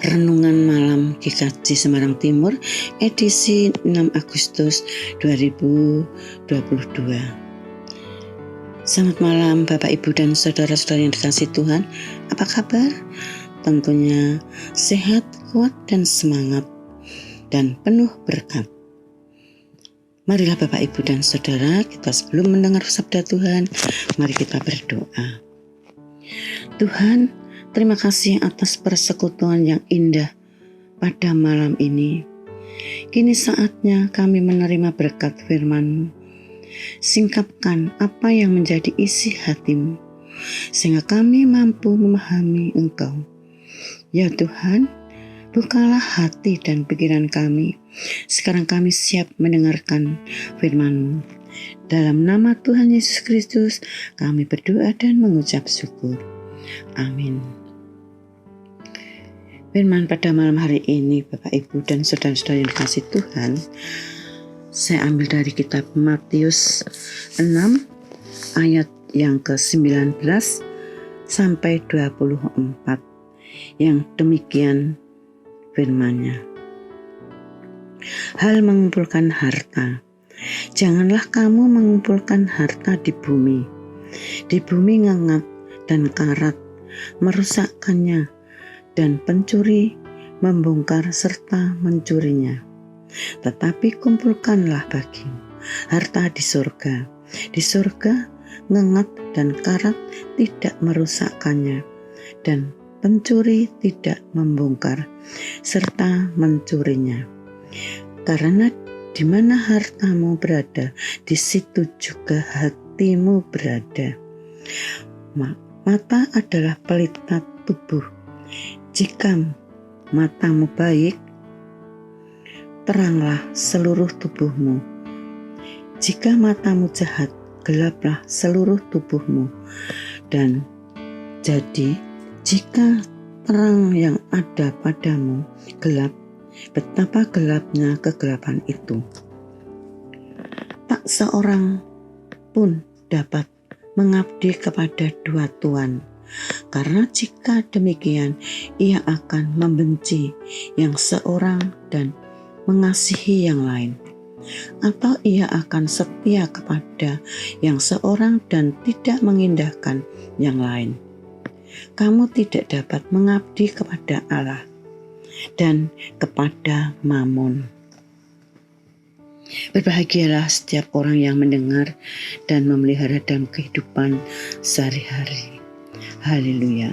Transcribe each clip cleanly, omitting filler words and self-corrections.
Renungan Malam GKJ Semarang Timur, edisi 6 Agustus 2022. Selamat malam Bapak, Ibu, dan saudara-saudara yang dikasihi Tuhan. Apa kabar? Tentunya sehat, kuat, dan semangat, dan penuh berkat. Marilah Bapak, Ibu, dan saudara, kita sebelum mendengar sabda Tuhan, mari kita berdoa. Tuhan, terima kasih atas persekutuan yang indah pada malam ini. Kini saatnya kami menerima berkat firman-Mu. Singkapkan apa yang menjadi isi hati-Mu, sehingga kami mampu memahami Engkau. Ya Tuhan, bukalah hati dan pikiran kami. Sekarang kami siap mendengarkan firman-Mu. Dalam nama Tuhan Yesus Kristus, kami berdoa dan mengucap syukur. Amin. Firman pada malam hari ini, Bapak, Ibu, dan saudara-saudara yang dikasihi Tuhan, saya ambil dari kitab Matius 6 ayat yang ke-19 sampai 24, yang demikian firman-Nya. Hal mengumpulkan harta. Janganlah kamu mengumpulkan harta di bumi. Di bumi ngengat dan karat merusakkannya, dan pencuri membongkar serta mencurinya. Tetapi kumpulkanlah bagimu harta di surga. Di surga ngengat dan karat tidak merusakkannya, dan pencuri tidak membongkar serta mencurinya. Karena di mana hartamu berada, di situ juga hatimu berada. Mata adalah pelita tubuh. Jika matamu baik, teranglah seluruh tubuhmu. Jika matamu jahat, gelaplah seluruh tubuhmu. Dan jadi, jika terang yang ada padamu gelap, betapa gelapnya kegelapan itu. Tak seorang pun dapat mengabdi kepada dua tuan, karena jika demikian ia akan membenci yang seorang dan mengasihi yang lain, atau ia akan setia kepada yang seorang dan tidak mengindahkan yang lain. Kamu tidak dapat mengabdi kepada Allah dan kepada Mammon. Berbahagialah setiap orang yang mendengar dan memelihara dalam kehidupan sehari-hari. Haleluya.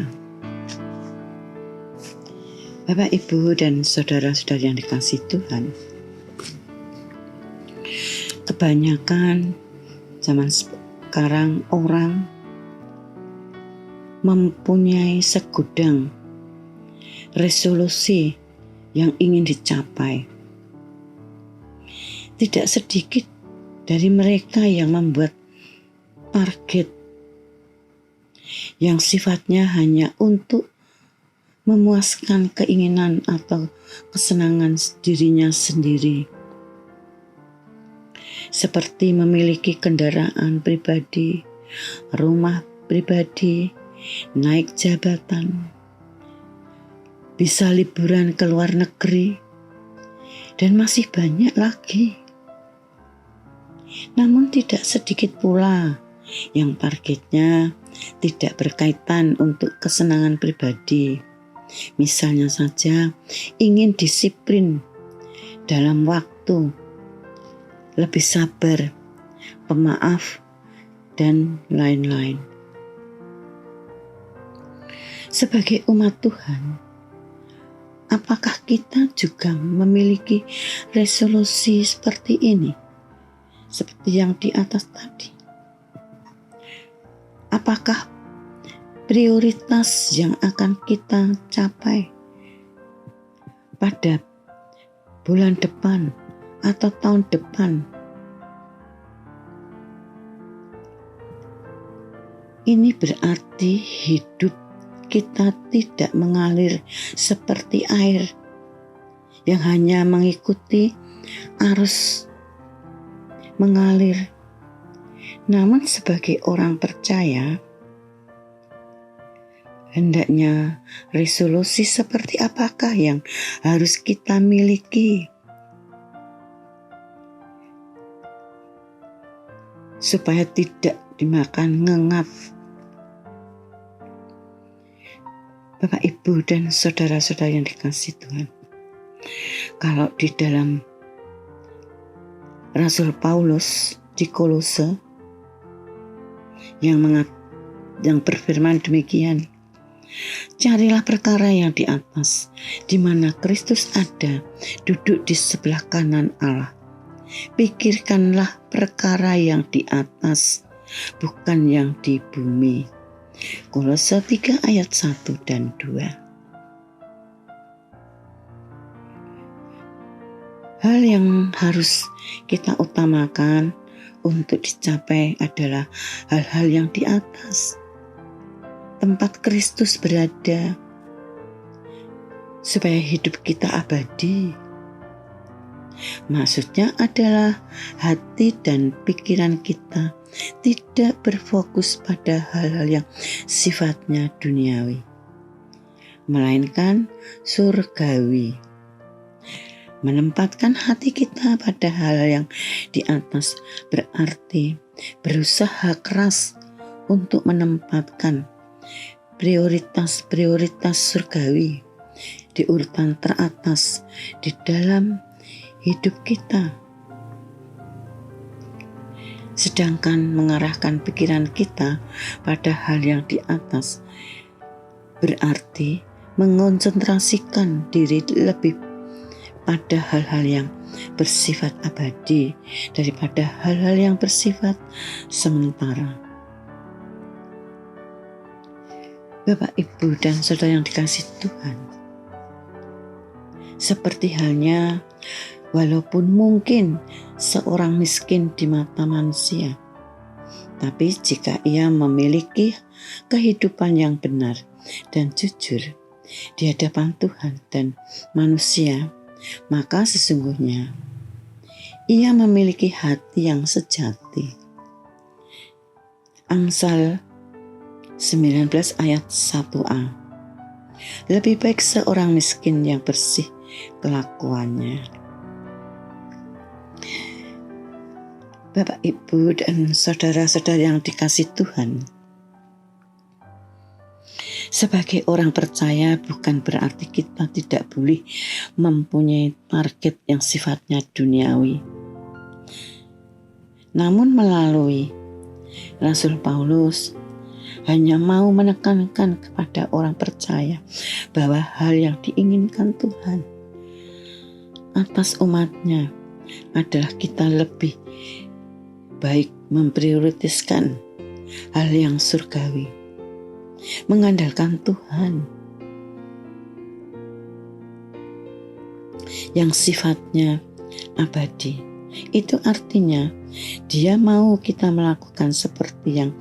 Bapak, Ibu, dan saudara-saudara yang dikasihi Tuhan, kebanyakan zaman sekarang orang mempunyai segudang resolusi yang ingin dicapai. Tidak sedikit dari mereka yang membuat target yang sifatnya hanya untuk memuaskan keinginan atau kesenangan dirinya sendiri, seperti memiliki kendaraan pribadi, rumah pribadi, naik jabatan, bisa liburan ke luar negeri, dan masih banyak lagi. Namun tidak sedikit pula yang targetnya tidak berkaitan untuk kesenangan pribadi. Misalnya saja ingin disiplin dalam waktu, lebih sabar, pemaaf, dan lain-lain. Sebagai umat Tuhan, apakah kita juga memiliki resolusi seperti ini? Seperti yang di atas tadi. Apakah prioritas yang akan kita capai pada bulan depan atau tahun depan ini berarti hidup kita tidak mengalir seperti air yang hanya mengikuti arus mengalir. Namun sebagai orang percaya, Hendaknya resolusi seperti apakah yang harus kita miliki supaya tidak dimakan ngengap? Bapak, Ibu, dan saudara-saudara yang dikasihi Tuhan, kalau di dalam Rasul Paulus di Kolose yang berfirman demikian, carilah perkara yang di atas, di mana Kristus ada, duduk di sebelah kanan Allah. Pikirkanlah perkara yang di atas, bukan yang di bumi. Kolose 3 ayat 1 dan 2. Hal yang harus kita utamakan untuk dicapai adalah hal-hal yang di atas, tempat Kristus berada, supaya hidup kita abadi. Maksudnya adalah hati dan pikiran kita tidak berfokus pada hal-hal yang sifatnya duniawi, melainkan surgawi. Menempatkan hati kita pada hal yang di atas berarti berusaha keras untuk menempatkan prioritas-prioritas surgawi di urutan teratas di dalam hidup kita. Sedangkan mengarahkan pikiran kita pada hal yang di atas berarti mengonsentrasikan diri lebih pada hal-hal yang bersifat abadi daripada hal-hal yang bersifat sementara. Bapak, Ibu, dan saudara yang dikasihi Tuhan, seperti halnya walaupun mungkin seorang miskin di mata manusia, tapi jika ia memiliki kehidupan yang benar dan jujur di hadapan Tuhan dan manusia, maka sesungguhnya ia memiliki hati yang sejati. Amsal 19 ayat 1a. Lebih baik seorang miskin yang bersih kelakuannya. Bapak, Ibu, dan saudara-saudara yang dikasihi Tuhan, sebagai orang percaya bukan berarti kita tidak boleh mempunyai target yang sifatnya duniawi. Namun melalui Rasul Paulus hanya mau menekankan kepada orang percaya bahwa hal yang diinginkan Tuhan atas umatnya adalah kita lebih baik memprioritaskan hal yang surgawi, mengandalkan Tuhan yang sifatnya abadi. Itu artinya Dia mau kita melakukan seperti yang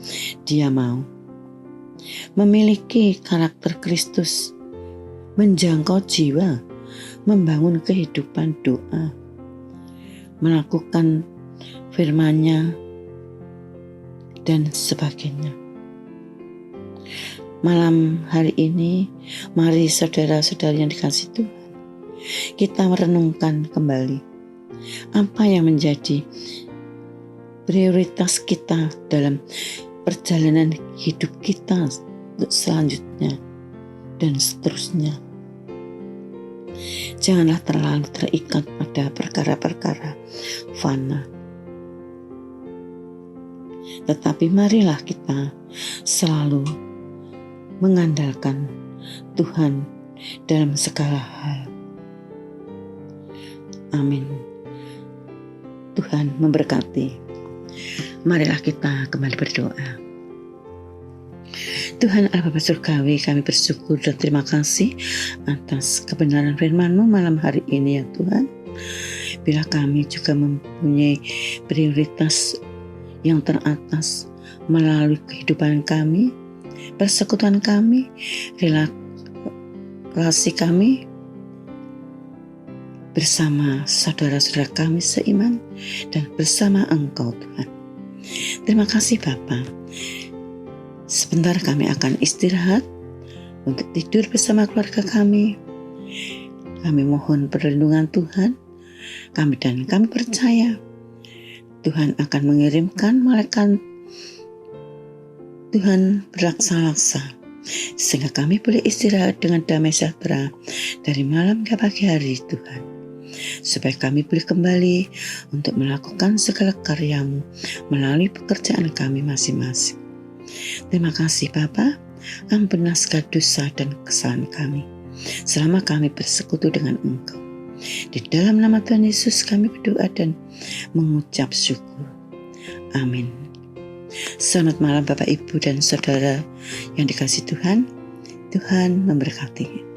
Dia mau, memiliki karakter Kristus, menjangkau jiwa, membangun kehidupan doa, melakukan firman-Nya, dan sebagainya. Malam hari ini, mari saudara-saudara yang dikasihi Tuhan, kita merenungkan kembali apa yang menjadi prioritas kita dalam perjalanan hidup kita selanjutnya dan seterusnya. Janganlah terlalu terikat pada perkara-perkara fana, tetapi marilah kita selalu mengandalkan Tuhan dalam segala hal. Amin. Tuhan memberkati. Marilah kita kembali berdoa. Tuhan Allah Bapa Surgawi, kami bersyukur dan terima kasih atas kebenaran firman-Mu malam hari ini ya Tuhan. Bila kami juga mempunyai prioritas yang teratas melalui kehidupan kami, persekutuan kami, relasi kami bersama saudara-saudara kami seiman dan bersama Engkau Tuhan. Terima kasih Bapa. Sebentar kami akan istirahat untuk tidur bersama keluarga kami. Kami mohon perlindungan Tuhan, kami percaya Tuhan akan mengirimkan malaikat Tuhan berlaksa-laksa, sehingga kami boleh istirahat dengan damai sejahtera dari malam ke pagi hari Tuhan, supaya kami boleh kembali untuk melakukan segala karya-Mu melalui pekerjaan kami masing-masing. Terima kasih Bapa, ampunilah segala dosa dan kesalahan kami selama kami bersekutu dengan Engkau. Di dalam nama Tuhan Yesus kami berdoa dan mengucap syukur. Amin. Selamat malam Bapak, Ibu, dan Saudara yang dikasihi Tuhan. Tuhan memberkati.